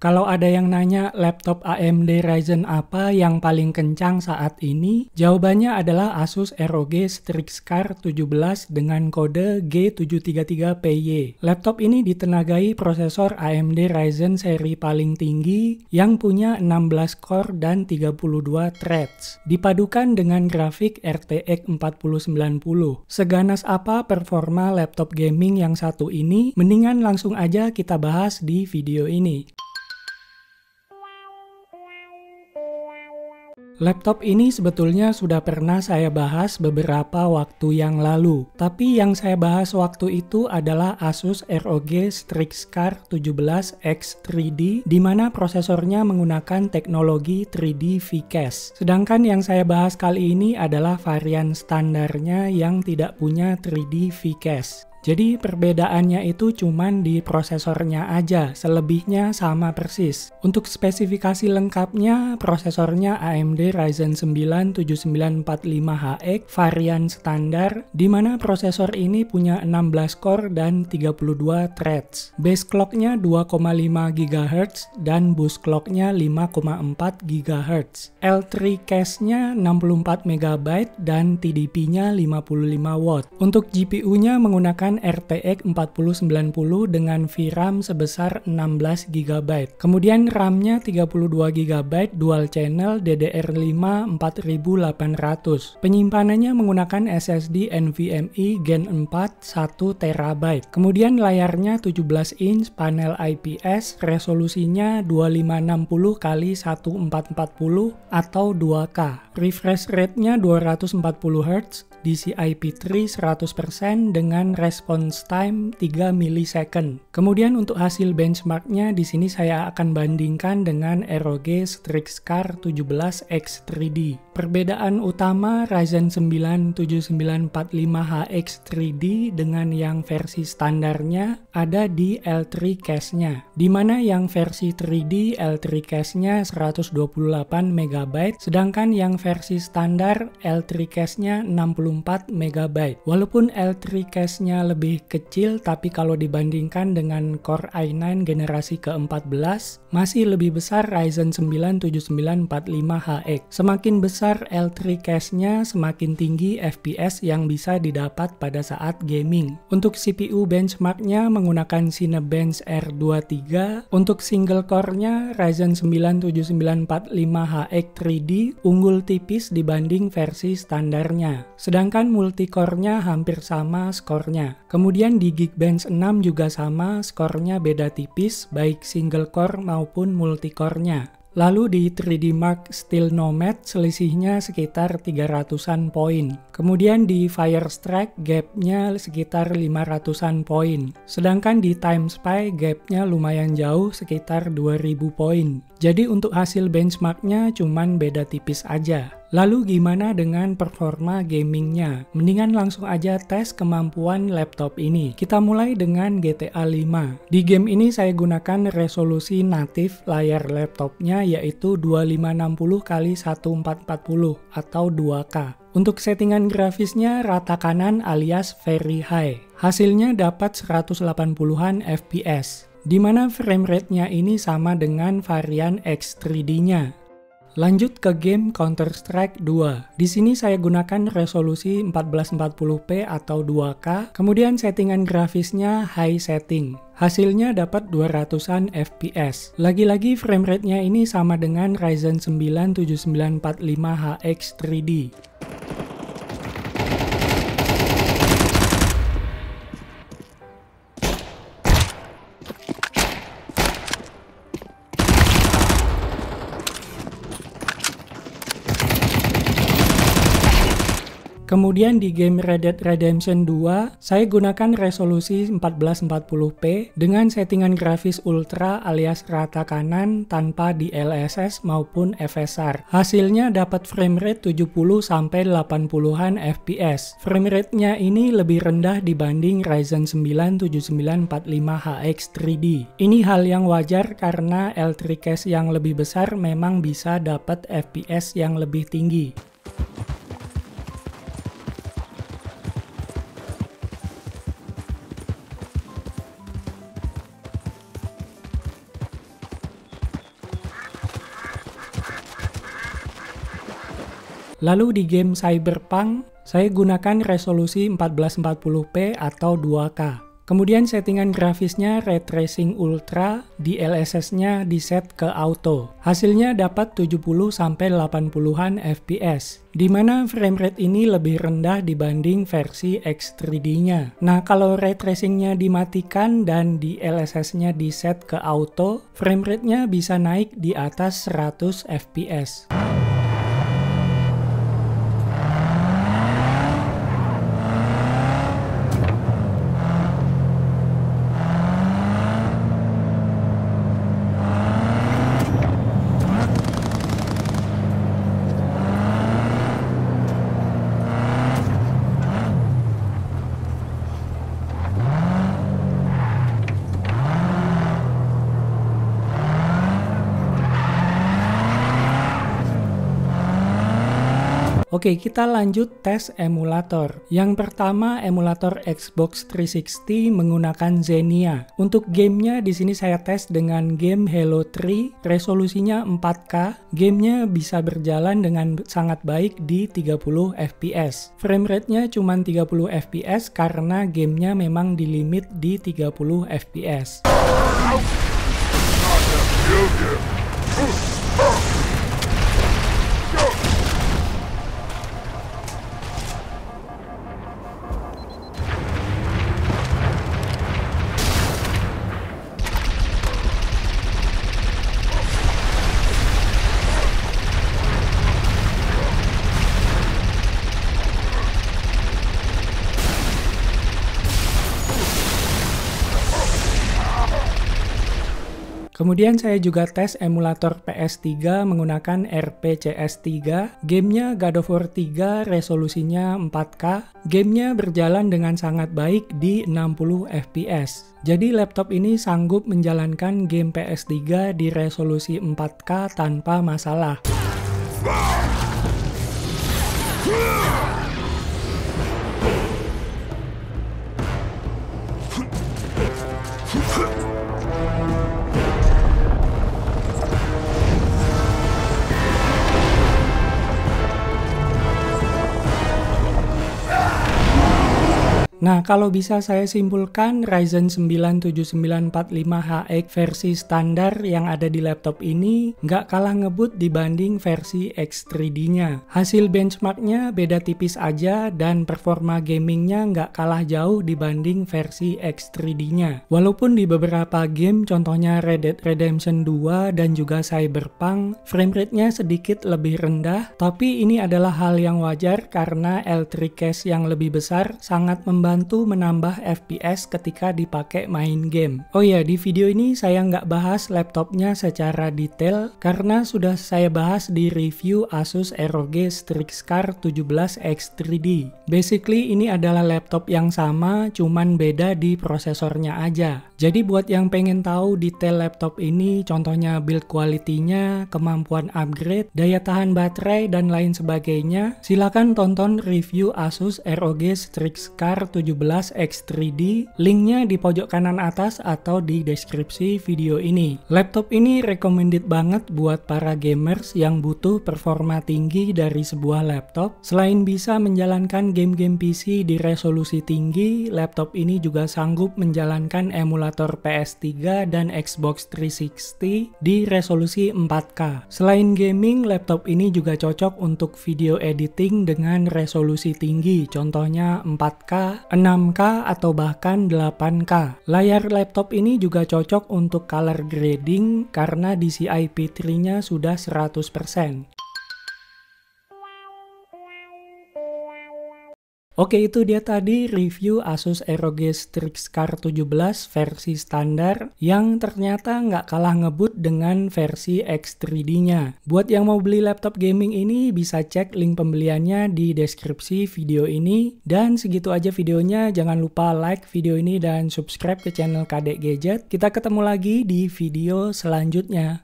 Kalau ada yang nanya laptop AMD Ryzen apa yang paling kencang saat ini, jawabannya adalah Asus ROG Strix Car 17 dengan kode G733PY. Laptop ini ditenagai prosesor AMD Ryzen seri paling tinggi yang punya 16 core dan 32 threads, dipadukan dengan grafik RTX 4090. Seganas apa performa laptop gaming yang satu ini? Mendingan langsung aja kita bahas di video ini. Laptop ini sebetulnya sudah pernah saya bahas beberapa waktu yang lalu, tapi yang saya bahas waktu itu adalah Asus ROG Strix Car 17X 3D, di mana prosesornya menggunakan teknologi 3D V-Cache. Sedangkan yang saya bahas kali ini adalah varian standarnya yang tidak punya 3D V-Cache. Jadi perbedaannya itu cuman di prosesornya aja, selebihnya sama persis. Untuk spesifikasi lengkapnya, prosesornya AMD Ryzen 9 7945HX varian standar, di mana prosesor ini punya 16 core dan 32 threads. Base clocknya 2,5 GHz dan boost clocknya 5,4 GHz. L3 cache-nya 64 MB dan TDP-nya 55 watt. Untuk GPU-nya menggunakan RTX 4090 dengan VRAM sebesar 16 GB. Kemudian RAM-nya 32 GB dual channel DDR5 4800. Penyimpanannya menggunakan SSD NVMe Gen 4 1 TB. Kemudian layarnya 17 inch, panel IPS, resolusinya 2560 x 1440 atau 2K. Refresh rate-nya 240 Hz, DCI-P3 100% dengan response time 3 millisecond. Kemudian untuk hasil benchmarknya di sini saya akan bandingkan dengan ROG Strix Car 17X 3D. Perbedaan utama Ryzen 9 7945HX 3D dengan yang versi standarnya ada di L3 cache-nya, di mana yang versi 3D L3 cache-nya 128 MB, sedangkan yang versi standar L3 cache-nya 64 MB. Walaupun L3 cache-nya lebih kecil, tapi kalau dibandingkan dengan Core i9 generasi ke-14, masih lebih besar Ryzen 9 7945HX. Semakin besar L3 cache-nya, semakin tinggi FPS yang bisa didapat pada saat gaming. Untuk CPU benchmark-nya menggunakan Cinebench R23. Untuk single core-nya Ryzen 9 7945HX 3D unggul tipis dibanding versi standarnya. Sedangkan multicore-nya hampir sama skornya. Kemudian di Geekbench 6 juga sama, skornya beda tipis baik single core maupun multicore-nya. Lalu di 3D Mark Steel Nomad selisihnya sekitar 300-an poin. Kemudian di Firestrike gapnya sekitar 500-an poin. Sedangkan di Time Spy gapnya lumayan jauh sekitar 2000 poin. Jadi untuk hasil benchmarknya cuman beda tipis aja. Lalu gimana dengan performa gamingnya? Mendingan langsung aja tes kemampuan laptop ini. Kita mulai dengan GTA 5. Di game ini saya gunakan resolusi natif layar laptopnya yaitu 2560 x 1440 atau 2K. Untuk settingan grafisnya rata kanan alias very high. Hasilnya dapat 180-an FPS, di mana frame rate-nya ini sama dengan varian X3D-nya. Lanjut ke game Counter-Strike 2. Di sini saya gunakan resolusi 1440p atau 2K, kemudian settingan grafisnya high setting. Hasilnya dapat 200-an FPS. Lagi-lagi frame rate-nya ini sama dengan Ryzen 9 7945HX 3D. Kemudian di game Red Dead Redemption 2, saya gunakan resolusi 1440p dengan settingan grafis ultra alias rata kanan tanpa DLSS maupun FSR. Hasilnya dapat frame rate 70-80-an FPS. Frame rate-nya ini lebih rendah dibanding Ryzen 9 7945HX 3D. Ini hal yang wajar karena L3 cache yang lebih besar memang bisa dapat FPS yang lebih tinggi. Lalu di game Cyberpunk, saya gunakan resolusi 1440p atau 2K. Kemudian settingan grafisnya Ray Tracing Ultra, DLSS-nya diset ke auto. Hasilnya dapat 70-80-an fps, di mana framerate ini lebih rendah dibanding versi X3D-nya. Nah, kalau Ray Tracing-nya dimatikan dan DLSS-nya diset ke auto, framerate-nya bisa naik di atas 100 fps. Oke, kita lanjut tes emulator. Yang pertama, emulator Xbox 360 menggunakan Xenia. Untuk gamenya di sini saya tes dengan game Halo 3, resolusinya 4K. Gamenya bisa berjalan dengan sangat baik di 30 fps. Framerate-nya cuma 30 fps karena gamenya memang di limit di 30 fps. Kemudian saya juga tes emulator PS3 menggunakan RPCS3. Gamenya God of War 3, resolusinya 4K. Gamenya berjalan dengan sangat baik di 60 fps. Jadi laptop ini sanggup menjalankan game PS3 di resolusi 4K tanpa masalah. Nah, kalau bisa saya simpulkan, Ryzen 9 7945HX versi standar yang ada di laptop ini nggak kalah ngebut dibanding versi X3D-nya. Hasil benchmarknya beda tipis aja dan performa gamingnya nggak kalah jauh dibanding versi X3D-nya. Walaupun di beberapa game, contohnya Red Dead Redemption 2 dan juga Cyberpunk, framerate-nya sedikit lebih rendah, tapi ini adalah hal yang wajar karena L3 cache yang lebih besar sangat membantu menambah FPS ketika dipakai main game. Oh ya, di video ini saya nggak bahas laptopnya secara detail karena sudah saya bahas di review Asus ROG Strix Car 17X3D. Basically ini adalah laptop yang sama, cuman beda di prosesornya aja. Jadi buat yang pengen tahu detail laptop ini, contohnya build quality-nya, kemampuan upgrade, daya tahan baterai, dan lain sebagainya, silakan tonton review Asus ROG Strix Car 17X3D, linknya di pojok kanan atas atau di deskripsi video ini. Laptop ini recommended banget buat para gamers yang butuh performa tinggi dari sebuah laptop. Selain bisa menjalankan game-game PC di resolusi tinggi, laptop ini juga sanggup menjalankan emulator PS3 dan Xbox 360 di resolusi 4K. Selain gaming, laptop ini juga cocok untuk video editing dengan resolusi tinggi, contohnya 4K, 6K, atau bahkan 8K. Layar laptop ini juga cocok untuk color grading karena DCI P3-nya sudah 100%. Oke, itu dia tadi review Asus ROG Strix Car 17 versi standar yang ternyata nggak kalah ngebut dengan versi X3D-nya. Buat yang mau beli laptop gaming ini bisa cek link pembeliannya di deskripsi video ini. Dan segitu aja videonya, jangan lupa like video ini dan subscribe ke channel KD Gadget. Kita ketemu lagi di video selanjutnya.